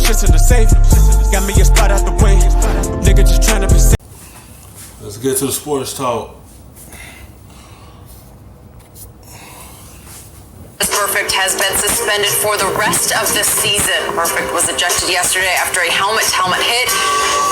shit's in the safe. Got me a spot out the way. Nigga just tryna be safe. Let's get to the sports talk. Burfict has been suspended for the rest of the season. Burfict was ejected yesterday after a helmet-to-helmet hit.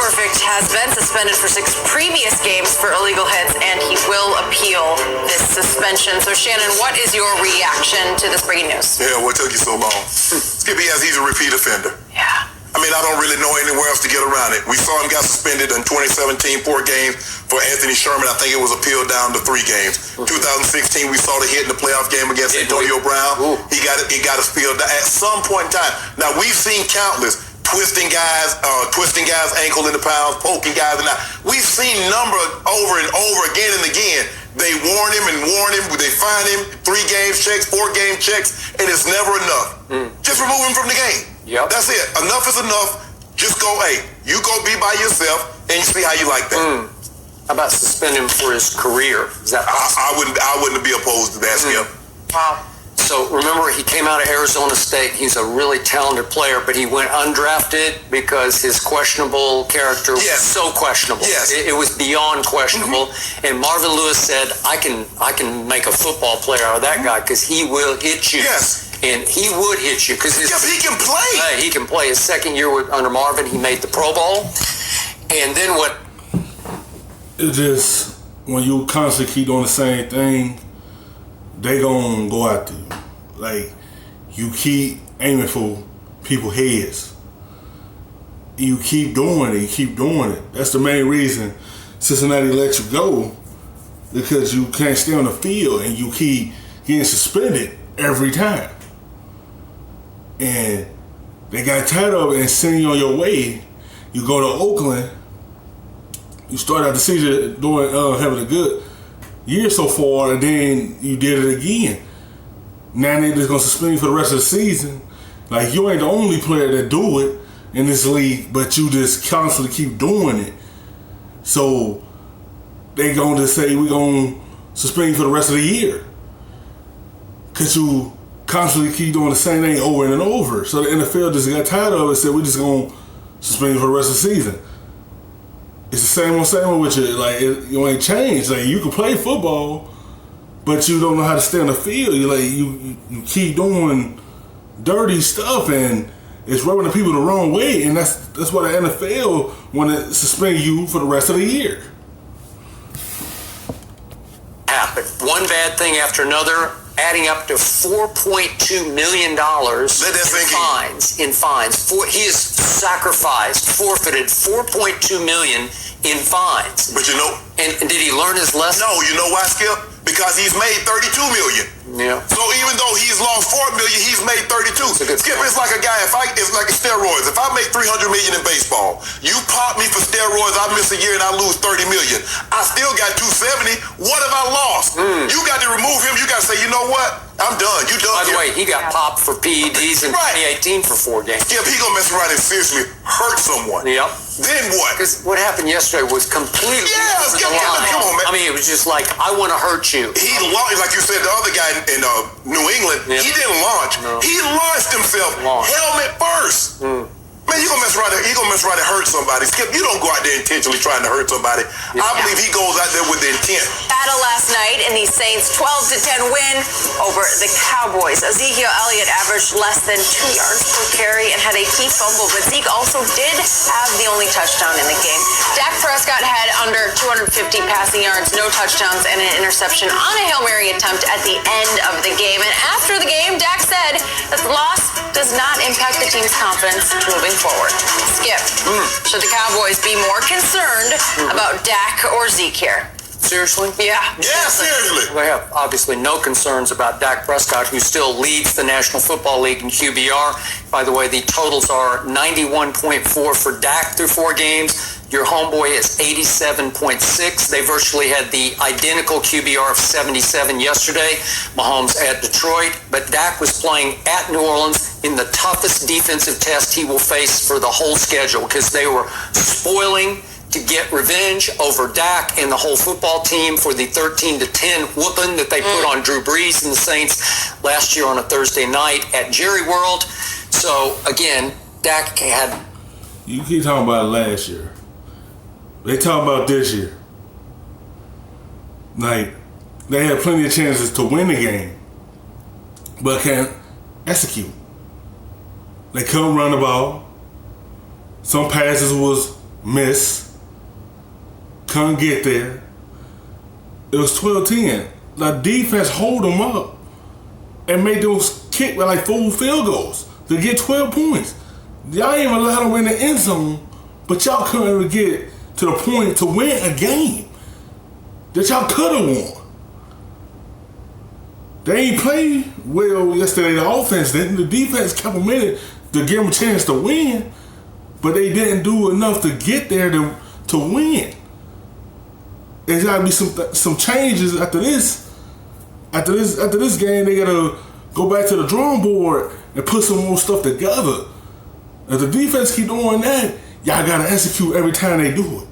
Burfict has been suspended for 6 previous games for illegal hits, and he will appeal this suspension. So, Shannon, what is your reaction to this breaking news? Yeah, what took you so long? Skippy, as he's a repeat offender. Yeah. I mean, I don't really know anywhere else to get around it. We saw him got suspended in 2017, 4 games for Anthony Sherman. I think it was appealed down to 3 games. 2016, we saw the hit in the playoff game against Antonio Brown. He got it appealed at some point in time. Now, we've seen countless twisting guys' ankle in the pounds, poking guys in the eye. We've seen number over and over again and again. They warn him and warn him. They fine him 3 game checks, 4 game checks, and it's never enough. Just remove him from the game. Yep. That's it. Enough is enough. Just go, hey, you go be by yourself and you see how you like that. How about suspend him for his career? Is that possible? I wouldn't be opposed to that, Skip. Wow. So remember, he came out of Arizona State. He's a really talented player, but he went undrafted because his questionable character was so questionable. Yes. It was beyond questionable. And Marvin Lewis said, I can make a football player out of that guy because he will hit you. Yes. And he would hit you because he can play. He can play. His second year under Marvin, he made the Pro Bowl. And then what? It's just when you constantly keep doing the same thing, they gonna go after you. Like, you keep aiming for people's heads. You keep doing it. That's the main reason Cincinnati let you go, because you can't stay on the field and you keep getting suspended every time. And they got tired of it and send you on your way. You go to Oakland. You start out the season doing having a good year so far, and then you did it again. Now they're just gonna suspend you for the rest of the season. Like, you ain't the only player that do it in this league, but you just constantly keep doing it. So they gonna just say, we're gonna suspend you for the rest of the year, cause you constantly keep doing the same thing over and over. So the NFL just got tired of it and said, we're just gonna suspend you for the rest of the season. It's the same one with you. Like, you ain't changed. Like, you can play football, but you don't know how to stay on the field. You keep doing dirty stuff, and it's rubbing the people the wrong way. And that's why the NFL want to suspend you for the rest of the year. Happened. One bad thing after another, adding up to $4.2 million in fines. He has forfeited $4.2 million in fines. But you know, and did he learn his lesson? No, you know why, Skip? Because he's made $32 million. Yeah. So even though he's lost $4 million, he's made 32. Skip, it's like a guy. It's like steroids. If I make $300 million in baseball, you pop me for steroids, I miss a year and I lose $30 million. I still got $270. What have I lost? You got to remove him. You got to say, you know what? I'm done. You done. By the way, he got popped for PEDs in 2018 for 4 games. Skip, he gonna mess around and seriously hurt someone. Yep. Then what? Because what happened yesterday was completely Skip, come on, man. I mean, it was just like, I want to hurt you. He launched, like you said, the other guy in New England, he didn't launch. No. He launched himself helmet first. Man, he gonna mess around and hurt somebody. Skip, you don't go out there intentionally trying to hurt somebody. I believe he goes out there with the intent. Battle last night in the Saints' 12-10 win over the Cowboys. Ezekiel Elliott averaged less than 2 yards per carry and had a key fumble, but Zeke also did have the only touchdown in the game. Dak Prescott had under 250 passing yards, no touchdowns, and an interception on a Hail Mary attempt at the end of the game. And after the game, Dak said that the loss does not impact the team's confidence moving forward. Skip, should the Cowboys be more concerned about Dak or Zeke here? Seriously? Yeah, seriously. We have obviously no concerns about Dak Prescott, who still leads the National Football League in QBR. By the way, the totals are 91.4 for Dak through 4 games. Your homeboy is 87.6. They virtually had the identical QBR of 77 yesterday. Mahomes at Detroit. But Dak was playing at New Orleans in the toughest defensive test he will face for the whole schedule, because they were spoiling to get revenge over Dak and the whole football team for the 13-10 whooping that they put on Drew Brees and the Saints last year on a Thursday night at Jerry World. So, again, Dak had. You keep talking about last year. They talking about this year. Like, they had plenty of chances to win the game, but can't execute. They couldn't run the ball. Some passes was missed. Couldn't get there. It was 12-10. The defense hold them up and made those kick with like 4 field goals to get 12 points. Y'all ain't even allowed them in the end zone, but y'all couldn't ever get to the point to win a game that y'all could have won. They ain't played well yesterday. The offense didn't. The defense kept them in it to give them a chance to win, but they didn't do enough to get there to win. There's got to be some changes after this. After this game, they gotta go back to the drawing board and put some more stuff together. If the defense keep doing that, y'all gotta execute every time they do it.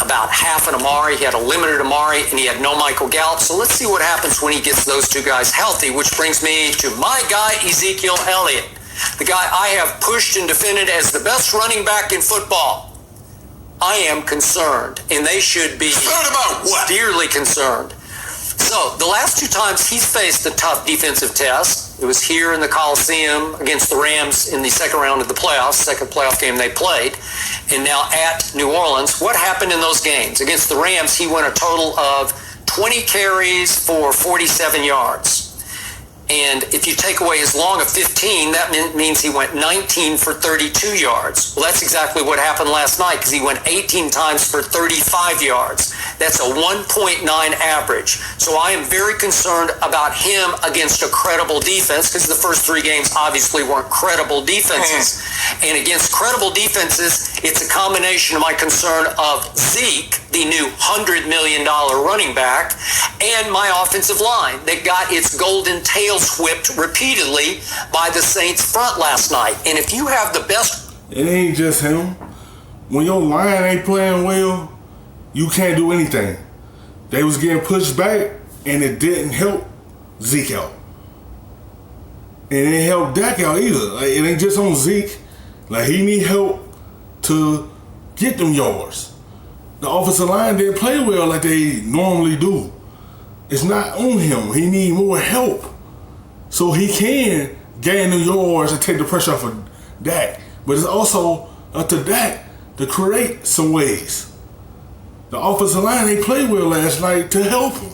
About half an Amari, he had a limited Amari, and he had no Michael Gallup. So let's see what happens when he gets those two guys healthy, which brings me to my guy, Ezekiel Elliott, the guy I have pushed and defended as the best running back in football. I am concerned, and they should be concerned about what? Dearly concerned. So the last 2 times he's faced a tough defensive test. It was here in the Coliseum against the Rams in the second round of the playoffs, second playoff game they played, and now at New Orleans. What happened in those games? Against the Rams, he went a total of 20 carries for 47 yards. And if you take away his long of 15, that means he went 19 for 32 yards. Well, that's exactly what happened last night, because he went 18 times for 35 yards. That's a 1.9 average. So I am very concerned about him against a credible defense, because the first 3 games obviously weren't credible defenses. And against credible defenses, it's a combination of my concern of Zeke, the new $100 million running back, and my offensive line that got its golden tail whipped repeatedly by the Saints front last night. And if you have the best... It ain't just him. When your line ain't playing well, you can't do anything. They was getting pushed back, and it didn't help Zeke out. And it didn't help Dak out either. Like, it ain't just on Zeke. Like, he need help to get them yards. The offensive line didn't play well like they normally do. It's not on him. He need more help so he can gain the yards and take the pressure off of Dak. But it's also up to Dak to create some ways. The offensive line, they played well last night to help him.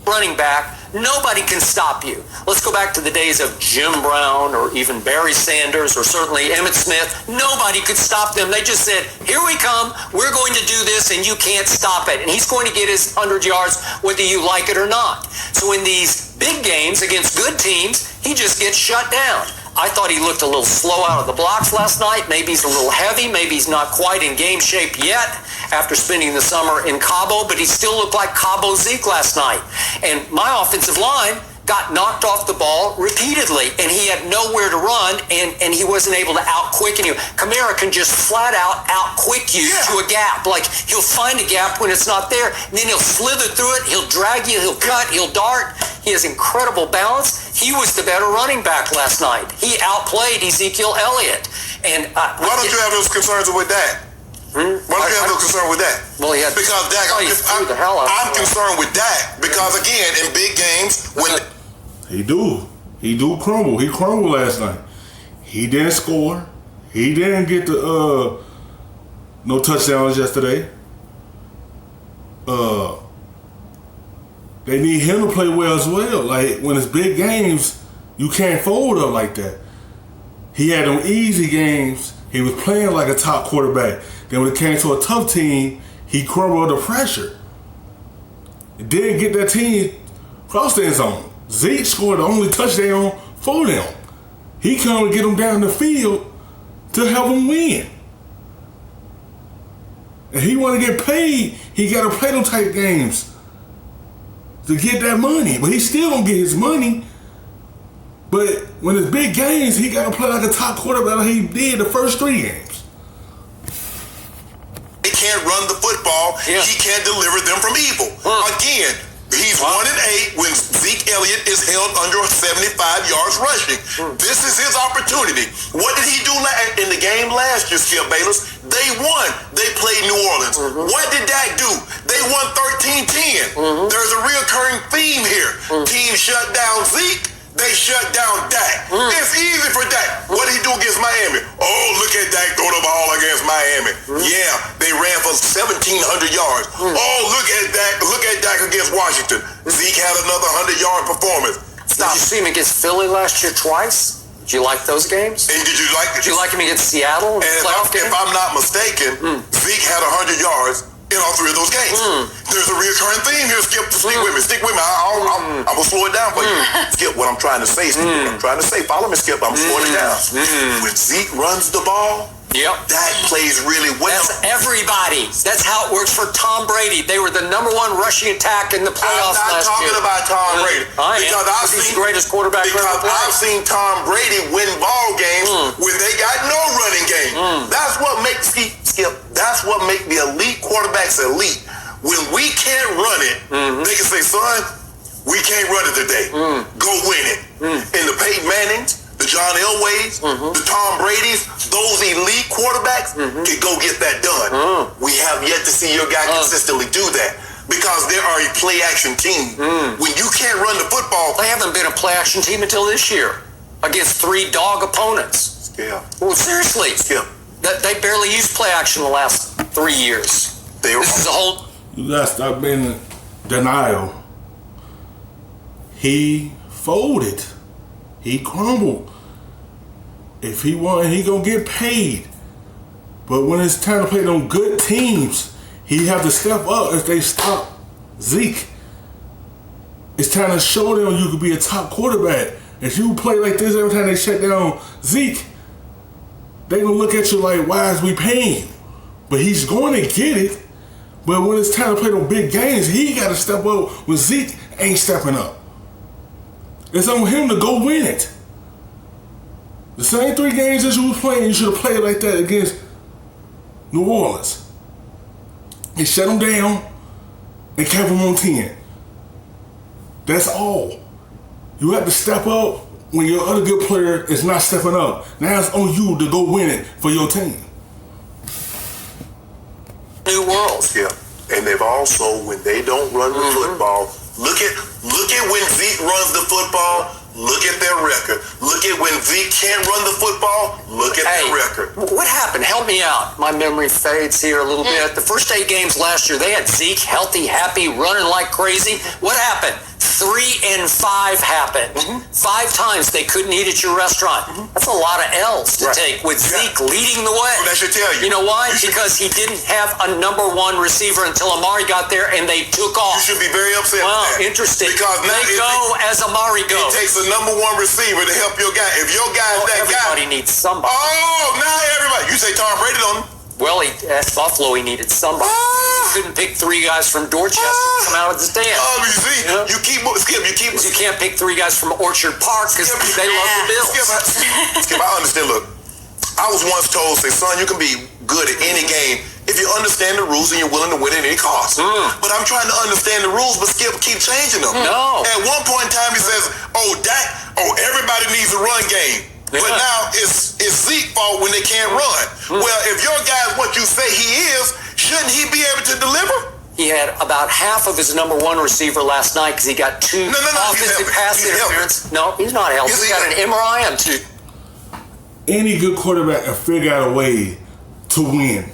Running back, nobody can stop you. Let's go back to the days of Jim Brown or even Barry Sanders or certainly Emmitt Smith. Nobody could stop them. They just said, here we come, we're going to do this, and you can't stop it. And he's going to get his 100 yards whether you like it or not. So in these big games against good teams, he just gets shut down. I thought he looked a little slow out of the blocks last night. Maybe he's a little heavy. Maybe he's not quite in game shape yet after spending the summer in Cabo, but he still looked like Cabo Zeke last night. And my offensive line got knocked off the ball repeatedly, and he had nowhere to run, and he wasn't able to out-quicken you. Kamara can just flat out out-quick you to a gap. Like, he'll find a gap when it's not there, and then he'll slither through it, he'll drag you, he'll cut, he'll dart. He has incredible balance. He was the better running back last night. He outplayed Ezekiel Elliott. And why don't you have those concerns with that? Why don't you have no concern with that? Well, he had because Dak. I'm concerned with Dak because again, in big games, when he do crumble. He crumbled last night. He didn't score. He didn't get the no touchdowns yesterday. They need him to play well as well. Like, when it's big games, you can't fold up like that. He had them easy games. He was playing like a top quarterback. Then when it came to a tough team, he crumbled under pressure. It didn't get that team across the end zone. Zeke scored the only touchdown for them. He couldn't get them down the field to help them win. If he want to get paid, he got to play them type games to get that money. But he still don't get his money. But when it's big games, he got to play like a top quarterback like he did the first 3 games. He can't run the football. Yeah. He can't deliver them from evil. Again, He's 1-8 when Zeke Elliott is held under 75 yards rushing. This is his opportunity. What did he do in the game last year, Skip Bayless? They won. They played New Orleans. What did Dak do? They won 13-10. There's a reoccurring theme here. Teams shut down Zeke. They shut down Dak. It's easy for Dak. What did he do against Miami? Oh, look at Dak throw the ball against Miami. Yeah, they ran for 1,700 yards. Oh, look at Dak. Look at Dak against Washington. Zeke had another 100-yard performance. Did you see him against Philly last year twice? Did you like those games? And did you like it? Did you like him against Seattle? And if I'm not mistaken, Zeke had 100 yards in all 3 of those games. There's a recurring theme here, Skip. Stick with me. Stick with me. I'm going to slow it down for you. Skip, what I'm trying to say, Skip, what I'm trying to say. Follow me, Skip. I'm slowing it down. When Zeke runs the ball, Dak plays really well. That's everybody. That's how it works for Tom Brady. They were the #1 rushing attack in the playoffs last year. I'm not talking about Tom Brady. Because he's the greatest quarterback ever played. Because I've seen Tom Brady win ball games when they got no running game. That's what makes Skip. That's what makes the elite quarterbacks elite. When we can't run it, they can say, "Son, we can't run it today. Go win it." And the Peyton Mannings, the John Elways, the Tom Brady's, those elite quarterbacks can go get that done. We have yet to see your guy consistently do that because they are a play-action team. When you can't run the football... They haven't been a play-action team until this year against 3 dog opponents. Yeah. Well, seriously. Yeah. They barely used play-action the last 3 years. This is a whole... You gotta stop being in denial. He folded. He crumbled. If he won, he gonna get paid. But when it's time to play them good teams, he have to step up if they stop Zeke. It's time to show them you could be a top quarterback. If you play like this every time they shut down Zeke, they gonna look at you like, why is we paying you? But he's going to get it. But when it's time to play those big games, he gotta step up when Zeke ain't stepping up. It's on him to go win it. The same 3 games that you was playing, you should have played like that against New Orleans. He shut them down and kept them on 10. That's all. You have to step up when your other good player is not stepping up. Now it's on you to go win it for your team. New world. Yeah. And they've also, when they don't run the football, look at when Zeke runs the football, look at their record. Look at when Zeke can't run the football, look at their record. What happened? Help me out. My memory fades here a little bit. The first 8 games last year, they had Zeke healthy, happy, running like crazy. What happened? 3 and 5 happened. 5 times they couldn't eat at your restaurant. That's a lot of L's to take with Zeke leading the way. That should tell you. You know why? Because he didn't have a #1 receiver until Amari got there and they took off. You should be very upset with that. Interesting. Because now they go as Amari goes. It takes a #1 receiver to help your guy. If your guy is that guy. Everybody needs somebody. Oh, now everybody. You say Tom Brady on him. Well, at Buffalo, he needed somebody. He couldn't pick 3 guys from Dorchester to come out of the stand. Oh, you see, you keep. You can't pick 3 guys from Orchard Park because they love the Bills. Skip, I understand. Look, I was once told, say, son, you can be good at any game if you understand the rules and you're willing to win at any cost. But I'm trying to understand the rules, but Skip keep changing them. No. At one point in time, he says, everybody needs a run game. But now it's Zeke's fault when they can't run. Well, if your guy's what you say he is, shouldn't he be able to deliver? He had about half of his #1 receiver last night because he got 2 offensive pass interference. No, he's not healthy. He's got an MRI on 2. Any good quarterback can figure out a way to win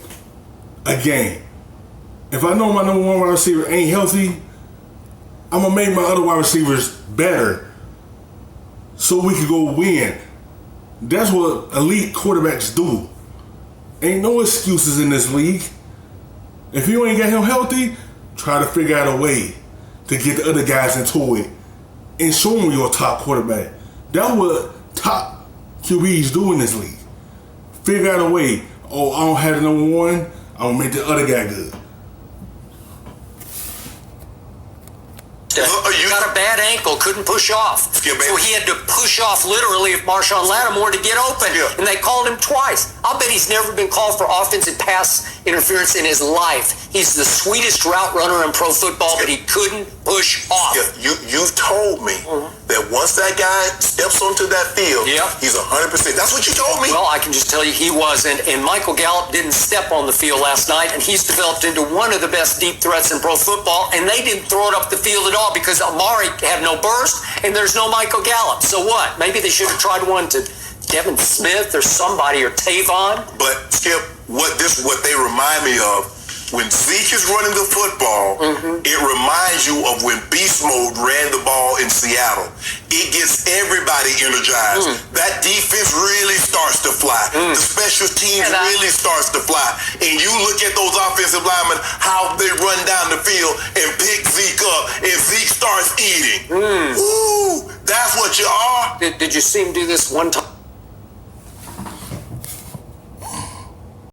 a game. If I know my #1 wide receiver ain't healthy, I'm going to make my other wide receivers better so we can go win. That's what elite quarterbacks do. Ain't no excuses in this league. If you ain't got him healthy, try to figure out a way to get the other guys into it and show them you're a top quarterback. That's what top QBs do in this league. Figure out a way. Oh, I don't have the #1. I'm going to make the other guy good. got a bad ankle, couldn't push off. Yeah, so he had to push off literally if Marshawn Lattimore to get open. Yeah. And they called him twice. I'll bet he's never been called for offensive pass interference in his life. He's the sweetest route runner in pro football, but he couldn't push off. Yeah, you've told me that once that guy steps onto that field, he's 100%. That's what you told me. Well, I can just tell you he wasn't. And Michael Gallup didn't step on the field last night, and he's developed into one of the best deep threats in pro football, and they didn't throw it up the field at all because Amari had no burst, and there's no Michael Gallup. So what? Maybe they should have tried one to Devin Smith or somebody, or Tavon. But, Skip, what they remind me of, when Zeke is running the football, it reminds you of when Beast Mode ran the ball in Seattle. It gets everybody energized. That defense really starts to fly. The special teams really starts to fly. And you look at those offensive linemen, how they run down the field and pick Zeke up, and Zeke starts eating. Ooh, that's what you are. Did you see him do this one time?